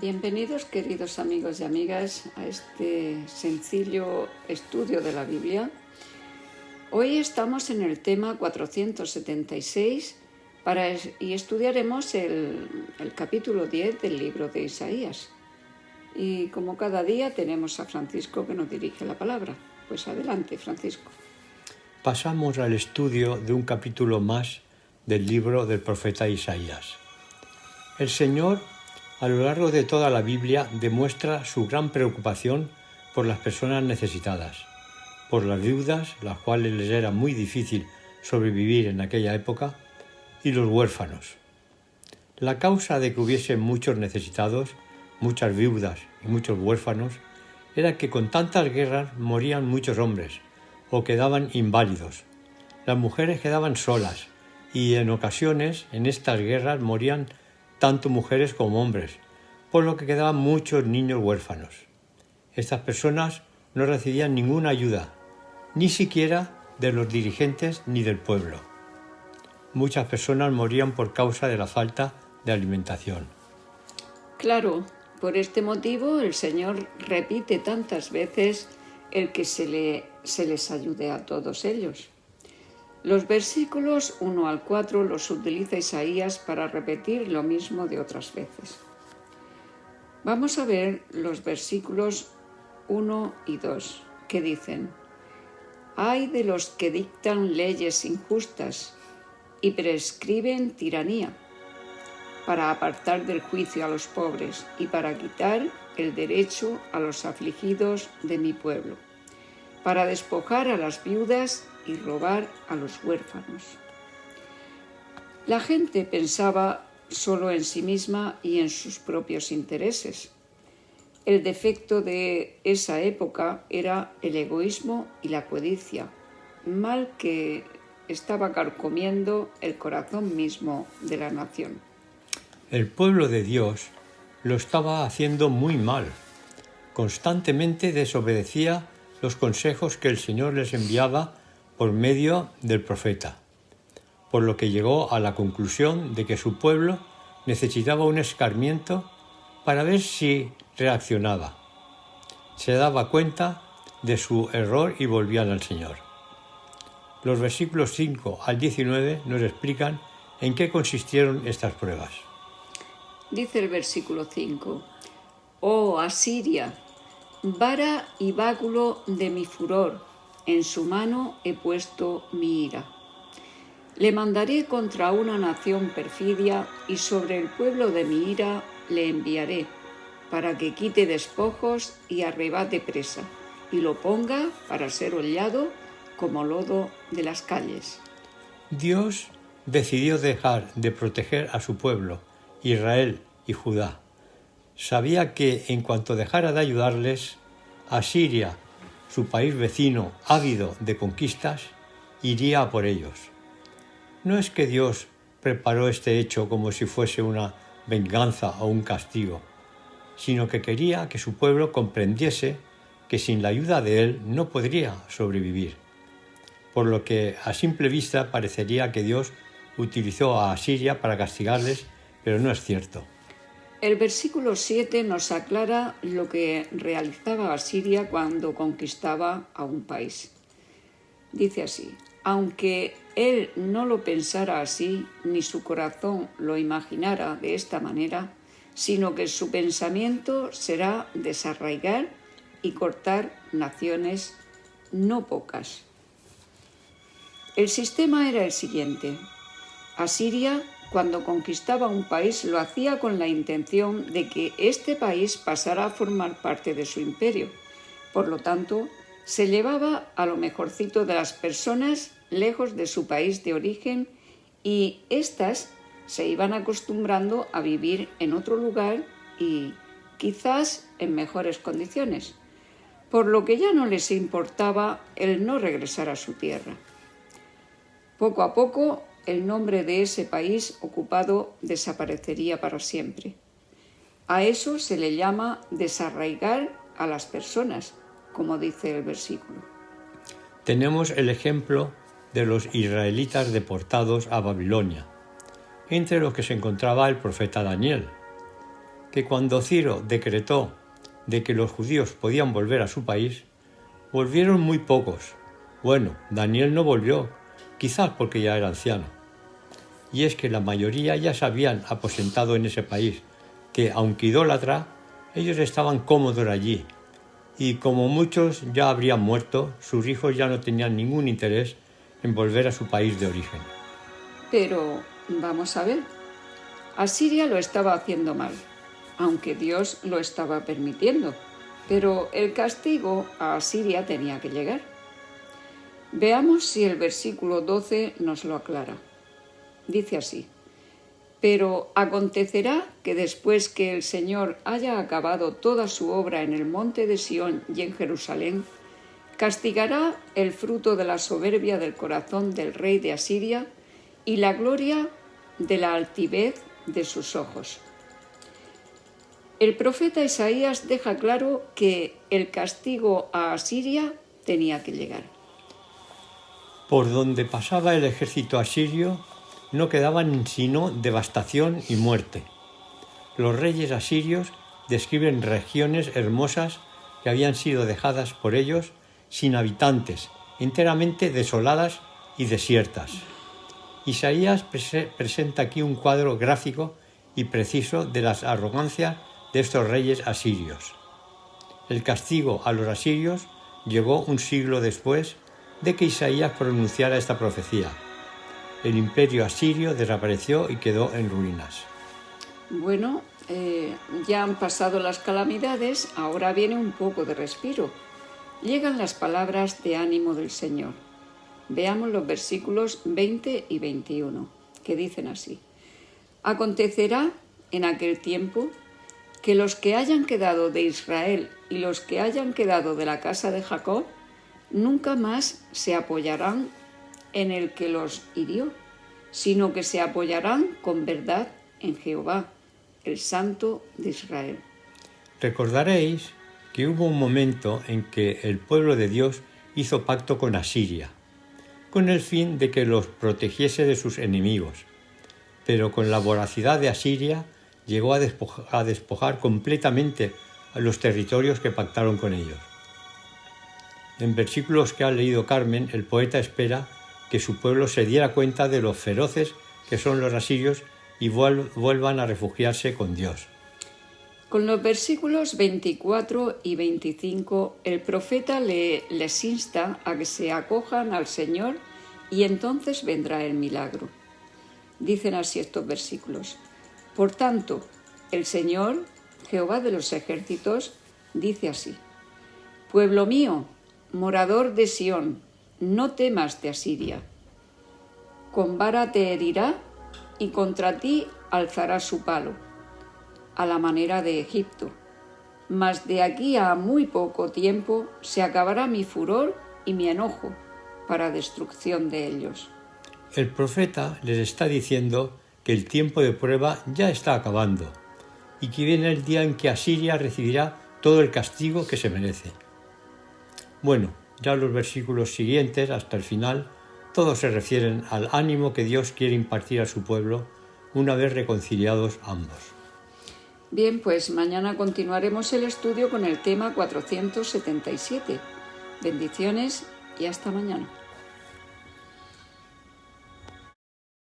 Bienvenidos, queridos amigos y amigas, a este sencillo estudio de la Biblia. Hoy estamos en el tema 476 y estudiaremos el capítulo 10 del libro de Isaías. Y como cada día tenemos a Francisco que nos dirige la palabra. Pues adelante, Francisco. Pasamos al estudio de un capítulo más del libro del profeta Isaías. El Señor, a lo largo de toda la Biblia, demuestra su gran preocupación por las personas necesitadas, por las viudas, las cuales les era muy difícil sobrevivir en aquella época, y los huérfanos. La causa de que hubiese muchos necesitados, muchas viudas y muchos huérfanos, era que con tantas guerras morían muchos hombres o quedaban inválidos. Las mujeres quedaban solas y en ocasiones en estas guerras morían tanto mujeres como hombres, por lo que quedaban muchos niños huérfanos. Estas personas no recibían ninguna ayuda, ni siquiera de los dirigentes ni del pueblo. Muchas personas morían por causa de la falta de alimentación. Claro, por este motivo el Señor repite tantas veces el que se les ayude a todos ellos. Los versículos 1 al 4 los utiliza Isaías para repetir lo mismo de otras veces. Vamos a ver los versículos 1 y 2, que dicen: «Ay de los que dictan leyes injustas y prescriben tiranía, para apartar del juicio a los pobres y para quitar el derecho a los afligidos de mi pueblo, para despojar a las viudas y robar a los huérfanos». La gente pensaba solo en sí misma y en sus propios intereses. El defecto de esa época era el egoísmo y la codicia, mal que estaba carcomiendo el corazón mismo de la nación. El pueblo de Dios lo estaba haciendo muy mal. Constantemente desobedecía los consejos que el Señor les enviaba por medio del profeta, por lo que llegó a la conclusión de que su pueblo necesitaba un escarmiento para ver si reaccionaba. Se daba cuenta de su error y volvían al Señor. Los versículos 5 al 19 nos explican en qué consistieron estas pruebas. Dice el versículo 5: «Oh Asiria, vara y báculo de mi furor, en su mano he puesto mi ira. Le mandaré contra una nación perfidia y sobre el pueblo de mi ira le enviaré, para que quite despojos y arrebate presa, y lo ponga para ser hollado como lodo de las calles». Dios decidió dejar de proteger a su pueblo, Israel y Judá. Sabía que en cuanto dejara de ayudarles, Asiria, su país vecino ávido de conquistas, iría a por ellos. No es que Dios preparó este hecho como si fuese una venganza o un castigo, sino que quería que su pueblo comprendiese que sin la ayuda de Él no podría sobrevivir, por lo que a simple vista parecería que Dios utilizó a Asiria para castigarles, pero no es cierto. El versículo 7 nos aclara lo que realizaba Asiria cuando conquistaba a un país. Dice así: «Aunque él no lo pensara así, ni su corazón lo imaginara de esta manera, sino que su pensamiento será desarraigar y cortar naciones no pocas». El sistema era el siguiente: Asiria, cuando conquistaba un país, lo hacía con la intención de que este país pasara a formar parte de su imperio. Por lo tanto, se llevaba a lo mejorcito de las personas lejos de su país de origen y éstas se iban acostumbrando a vivir en otro lugar y quizás en mejores condiciones, por lo que ya no les importaba el no regresar a su tierra. Poco a poco, el nombre de ese país ocupado desaparecería para siempre. A eso se le llama desarraigar a las personas, como dice el versículo. Tenemos el ejemplo de los israelitas deportados a Babilonia, entre los que se encontraba el profeta Daniel, que cuando Ciro decretó de que los judíos podían volver a su país, volvieron muy pocos. Bueno, Daniel no volvió, quizás porque ya era anciano. Y es que la mayoría ya se habían aposentado en ese país, que, aunque idólatra, ellos estaban cómodos allí. Y como muchos ya habrían muerto, sus hijos ya no tenían ningún interés en volver a su país de origen. Pero, vamos a ver, Asiria lo estaba haciendo mal, aunque Dios lo estaba permitiendo, pero el castigo a Asiria tenía que llegar. Veamos si el versículo 12 nos lo aclara. Dice así: pero acontecerá que después que el Señor haya acabado toda su obra en el monte de Sión y en Jerusalén, castigará el fruto de la soberbia del corazón del rey de Asiria y la gloria de la altivez de sus ojos. El profeta Isaías deja claro que el castigo a Asiria tenía que llegar. Por donde pasaba el ejército asirio no quedaban sino devastación y muerte. Los reyes asirios describen regiones hermosas que habían sido dejadas por ellos sin habitantes, enteramente desoladas y desiertas. Isaías presenta aquí un cuadro gráfico y preciso de las arrogancias de estos reyes asirios. El castigo a los asirios llegó un siglo después de que Isaías pronunciara esta profecía. El imperio asirio desapareció y quedó en ruinas. Bueno, ya han pasado las calamidades, ahora viene un poco de respiro. Llegan las palabras de ánimo del Señor. Veamos los versículos 20 y 21, que dicen así: acontecerá en aquel tiempo que los que hayan quedado de Israel y los que hayan quedado de la casa de Jacob nunca más se apoyarán en el que los hirió, sino que se apoyarán con verdad en Jehová, el Santo de Israel. Recordaréis que hubo un momento en que el pueblo de Dios hizo pacto con Asiria, con el fin de que los protegiese de sus enemigos, pero con la voracidad de Asiria llegó a despojar completamente a los territorios que pactaron con ellos. En versículos que ha leído Carmen, el poeta espera que su pueblo se diera cuenta de lo feroces que son los asirios y vuelvan a refugiarse con Dios. Con los versículos 24 y 25, el profeta les insta a que se acojan al Señor y entonces vendrá el milagro. Dicen así estos versículos: por tanto, el Señor, Jehová de los ejércitos, dice así: pueblo mío, morador de Sión, no temas de Asiria. Con vara te herirá y contra ti alzará su palo, a la manera de Egipto. Mas de aquí a muy poco tiempo se acabará mi furor y mi enojo para destrucción de ellos. El profeta les está diciendo que el tiempo de prueba ya está acabando y que viene el día en que Asiria recibirá todo el castigo que se merece. Bueno, ya los versículos siguientes, hasta el final, todos se refieren al ánimo que Dios quiere impartir a su pueblo una vez reconciliados ambos. Bien, pues mañana continuaremos el estudio con el tema 477. Bendiciones y hasta mañana.